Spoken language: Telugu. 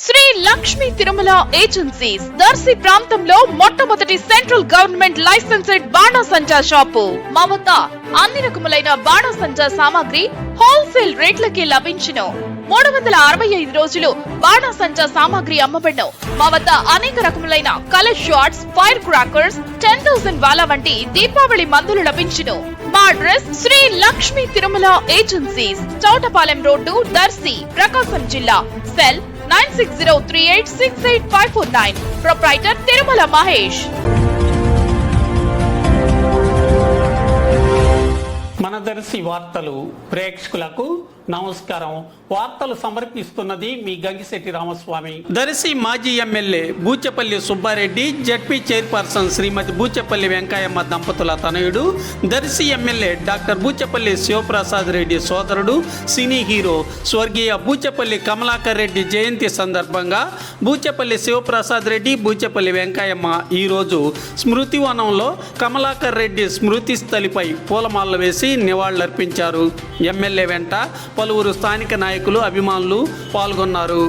శ్రీ లక్ష్మీ తిరుమల ఏజెన్సీస్ దర్శి ప్రాంతంలో మొట్టమొదటి సెంట్రల్ గవర్నమెంట్ లైసెన్స్డ్ బాణాసంచా షాపు. మా వద్ద అన్ని రకములైన బాణాసంచా సామాగ్రి హోల్సేల్ రేట్లకి లభించును. 365 రోజులు బాణాసంచా సామాగ్రి అమ్మబడును. మా వద్ద అనేక రకములైన కలర్ షాట్స్, ఫైర్ క్రాకర్స్, 10,000 వాలా వంటి దీపావళి మందులు లభించును. మా address Sri Lakshmi Tirumala agencies, Chowtapalem road, Darsi, Prakasam జిల్లా. సెల్ 9603868549. ప్రొప్రైటర్ తిరుమల మహేష్. మన దర్శి వార్తలు ప్రేక్షకులకు నమస్కారం. వార్తలు సమర్పిస్తున్నది మీ గంగిశెట్టి రామస్వామి. దర్శి మాజీ MLA Buchepalli Subba Reddy, ZP chairperson Srimati Buchepalli Venkayamma దంపతుల తనయుడు, దర్శి ఎమ్మెల్యే డాక్టర్ బూచెపల్లి శివప్రసాద్ రెడ్డి సోదరుడు, సినీ హీరో స్వర్గీయ బూచెపల్లి కమలాకర్ రెడ్డి జయంతి సందర్భంగా బూచెపల్లి శివప్రసాద్ రెడ్డి, బూచెపల్లి వెంకయ్యమ్మ ఈరోజు స్మృతివనంలో కమలాకర్ రెడ్డి స్మృతి స్థలిపై పూలమాలలు వేసి నివాళులర్పించారు. ఎమ్మెల్యే వెంట పలువురు స్థానిక నాయకులు, అభిమానులు పాల్గొన్నారు.